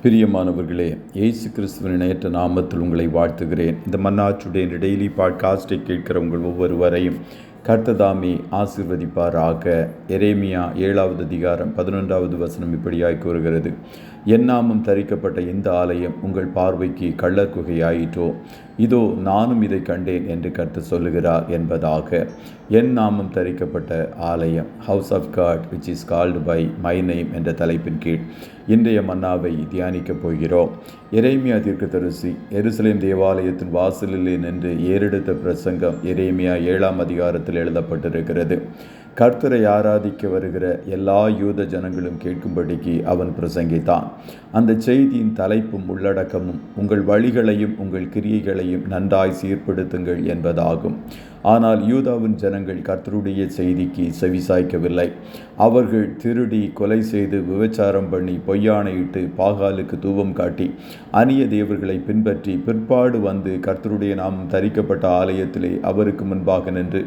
பிரியமானவர்களே, இயேசு கிறிஸ்துவின் நேற்ற நாமத்தில் உங்களை வாழ்த்துகிறேன். இந்த மன்னாச்சுடைய டெய்லி பாட்காஸ்டை கேட்கிற உங்கள் ஒவ்வொருவரையும் கர்த்ததாமே ஆசீர்வதிப்பாராக. எரேமியா 7வது அதிகாரம் 11வது வசனம் இப்படியாய் கூறுகிறது: என் நாமம் தரிக்கப்பட்ட இந்த ஆலயம் உங்கள் பார்வைக்கு கள்ளர் குகையாயிற்றோ, இதோ நானும் இதை கண்டேன் என்று கர்த்தர் சொல்லுகிறார் என்பதாக. என் நாமம் தரிக்கப்பட்ட ஆலயம், house of God which is called by my name என்ற தலைப்பின் கீழ் இன்றைய மன்னாவை தியானிக்கப் போகிறோம். எரேமியா தீர்க்கதரிசி எருசலேம் தேவாலயத்தின் வாசலிலே நின்று ஏறெடுத்த பிரசங்கம் எரேமியா 7ஆம் அதிகாரத்தில் எழுதப்பட்டிருக்கிறது. கர்த்தரை ஆராதிக்க வருகிற எல்லா யூத ஜனங்களும் கேட்கும்படிக்கு அவன் பிரசங்கித்தான். அந்த செய்தியின் தலைப்பும் உள்ளடக்கமும் உங்கள் வழிகளையும் உங்கள் கிரியைகளையும் நன்றாய் சீர்படுத்துங்கள் என்பதாகும். ஆனால் யூதாவின் ஜனங்கள் கர்த்தருடைய செய்திக்கு செவிசாய்க்கவில்லை. அவர்கள் திருடி, கொலை செய்து, விபச்சாரம் பண்ணி, பொய்யானையிட்டு, பாகாலுக்கு தூபம் காட்டி, அந்நிய தேவர்களை பின்பற்றி பிற்பாடு வந்து கர்த்தருடைய நாமம் தரிக்கப்பட்ட ஆலயத்திலே அவருக்கு முன்பாக நின்று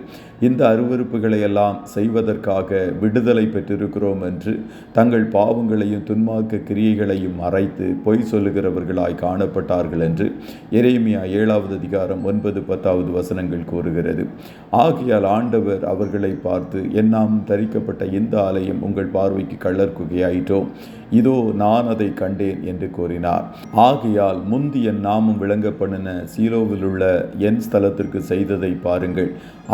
இந்த அருவருப்புகளை எல்லாம் செய்வதற்காக விடுதலை பெற்றிருக்கிறோம் என்று தங்கள் பாவங்களையும் துன்மார்க்க கிரியைகளையும் மறைத்து பொய் சொல்லுகிறவர்களாய் காணப்பட்டார்கள் என்று எரேமியா 7வது அதிகாரம் 9-10வது வசனங்கள் கூறுகிறது. ஆகையால் ஆண்டவர் அவர்களை பார்த்து, என் நாமம் தரிக்கப்பட்ட இந்த ஆலயம் உங்கள் பார்வைக்கு கள்ளர் குகையாயிற்றோ, இதோ நான் அதை கண்டேன் என்று கூறினார். ஆகையால் முந்தி என் நாமம் விளங்க பண்ணின சீலோவில் உள்ள என் ஸ்தலத்திற்கு செய்ததை பாருங்கள்,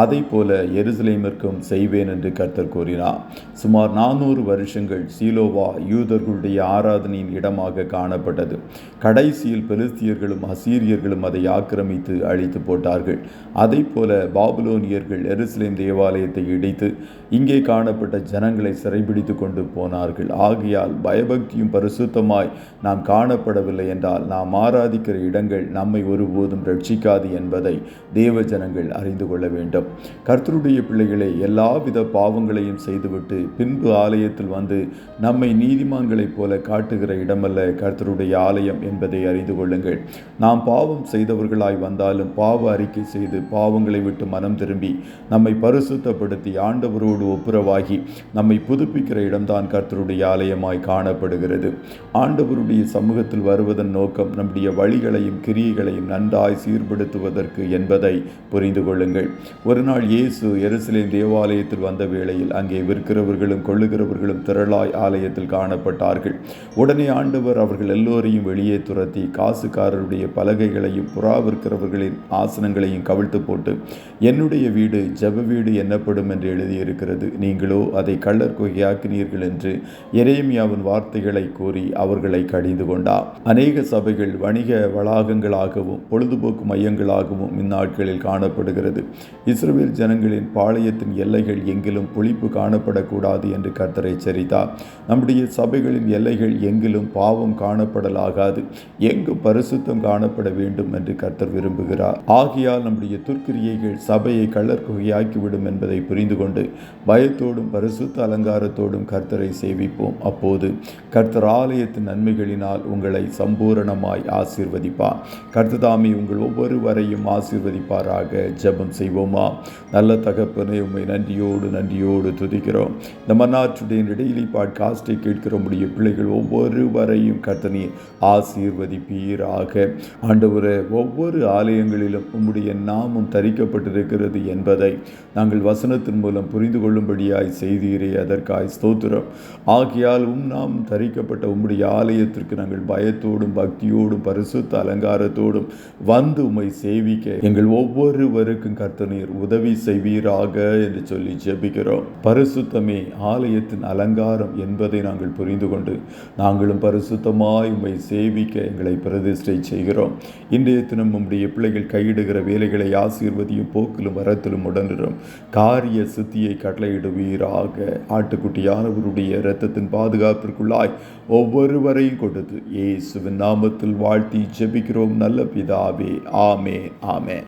அதை போல எருசலேமிற்கும் செய்வேன் என்று கர்த்தர் கூறினார். சுமார் 400 வருஷங்கள் சீலோவா யூதர்களுடைய ஆராதனையின் இடமாக காணப்பட்டது. கடைசியில் பெலிஸ்தியர்களும் அசீரியர்களும் அதை ஆக்கிரமித்து அழித்து போட்டார்கள். அதை போல பாபிலோனியர்கள் எருசலேம் தேவாலயத்தை இடித்து இங்கே காணப்பட்ட ஜனங்களை சிறைபிடித்து கொண்டு போனார்கள். ஆகையால் பயபக்தியும் பரிசுத்தமாய் நாம் காணப்படவில்லை என்றால் நாம் ஆராதிக்கிற இடங்கள் நம்மை ஒருபோதும் ரட்சிக்காது என்பதை தேவ ஜனங்கள் அறிந்து கொள்ள வேண்டும். கர்த்தருடைய பிள்ளைகளை எல்லாவித பாவங்களையும் செய்துவிட்டு பின்பு ஆலயத்தில் வந்து நம்மை நீதிமான்களைப் போல காட்டுகிற இடமல்ல கர்த்தருடைய ஆலயம் என்பதை அறிந்து கொள்ளுங்கள். நாம் பாவம் செய்தவர்களாய் வந்தாலும் பாவ அறிக்கை செய்து பாவங்களை விட்டு மனம் திரும்பி நம்மை பரிசுத்தப்படுத்தி ஆண்டவரோடு ஒப்புரவாகி நம்மை புதுப்பிக்கிற இடம்தான் கர்த்தருடைய ஆலயமாய் காணப்படுகிறது. ஆண்டவருடைய சமூகத்தில் வருவதன் நோக்கம் நம்முடைய வழிகளையும் கிரியைகளையும் நன்றாய் சீர்படுத்துவதற்கு என்பதை புரிந்து கொள்ளுங்கள். ஒரு நாள் இயேசு எருசலேம் தேவாலயத்தில் வந்த வேளையில் அங்கே விற்கிறவர்களும் கொள்ளுகிறவர்களும் திரளாய் ஆலயத்தில் காணப்பட்டார்கள். உடனே ஆண்டவர் அவர்கள் எல்லோரையும் வெளியே துரத்தி காசுக்காரருடைய பலகைகளையும் புறா விற்கிறவர்களின் ஆசனங்களையும் கவிழ்த்து போட்டு, என்னுடைய வீடு ஜெப வீடு என்னப்படும் என்று எழுதியிருக்கிறது, நீங்களோ அதை கள்ளர் குகையாக்கினீர்கள் என்று எரேமியாவின் வார்த்தைகளை கூறி அவர்களை கடிந்து கொண்டார். அநேக சபைகள் வணிக வளாகங்களாகவும் பொழுதுபோக்கு மையங்களாகவும் இந்நாட்களில் காணப்படுகிறது. இஸ்ரவேல் ஜனங்களின் பாளையத்தின் எல்லைகள் எங்கிலும் புளிப்பு காணப்படக்கூடாது என்று கர்த்தர் எச்சரித்தார். நம்முடைய சபைகளின் எல்லைகள் எங்கிலும் பாவம் காணப்படலாகாது, எங்கும் பரிசுத்தம் காணப்பட வேண்டும் என்று கர்த்தர் விரும்புகிறார். ஆகையால் நம்முடைய துர்க்கிரியைகள் சபையை கள்ளர் குகையாக்கிவிடும் என்பதை புரிந்து கொண்டு பயத்தோடும் பரிசுத்த அலங்காரத்தோடும் கர்த்தரை சேவிப்போம். அப்போது கர்த்தர் ஆலயத்தின் நன்மைகளினால் உங்களை சம்பூரணமாய் ஆசீர்வதிப்பார். கர்த்ததாமே உங்கள் ஒவ்வொருவரையும் ஆசீர்வதிப்பாராக. ஜெபம் செய்வோமா? நல்ல தகப்பனே, உம்மை நன்றியோடு துதிக்கிறோம். இந்த மன்னாச்சுடைய டெய்லி பாட்காஸ்டை கேட்கிற உம்முடைய பிள்ளைகள் ஒவ்வொருவரையும் கர்த்தனே ஆசீர்வதிப்பீராக. ஆண்டவரே, ஒவ்வொரு ஆலயங்களிலும் உம்முடைய நாமம் தரிக்கப்பட்டிருக்கிறது என்பதை நாங்கள் வசனத்தின் மூலம் புரிந்து கொள்ளும்படியாய் செய்தீரே, அதற்காய் ஸ்தோத்திரம். ஆகையால் நாமம் தரிக்கப்பட்ட உம்முடைய ஆலயத்திற்கு நாங்கள் பயத்தோடும் பக்தியோடும் பரிசுத்த அலங்காரத்தோடும் வந்து உம்மை சேவிக்க எங்கள் ஒவ்வொருவருக்கும் கர்த்தனீர் உதவி செய்வீராக என்று சொல்லி ஜெபிக்கிறோம். பரிசுத்தமே ஆலயத்தின் அலங்காரம் என்பதை நாங்கள் புரிந்து கொண்டு நாங்களும் பரிசுத்தமாய் உம்மை சேவிக்க எங்களை பிரதிஷ்டை செய்கிறோம். இன்றைய தினம் உம்முடைய பிள்ளைகள் கையிடுகிற வேலைகளை ஆசீர்வதியும், போக்கிலும் வரத்திலும் உடனிடும் காரிய சித்தியை கட்டளையிடுவீராக. ஆட்டுக்குட்டியானவருடைய இரத்தத்தின் பாதுகாப்பிற்குள்ளாய் ஒவ்வொருவரையும் கொடுத்து இயேசுவின் நாமத்தில் வாழ்த்தி ஜெபிக்கிறோம் நல்ல பிதாவே. ஆமென், ஆமென்.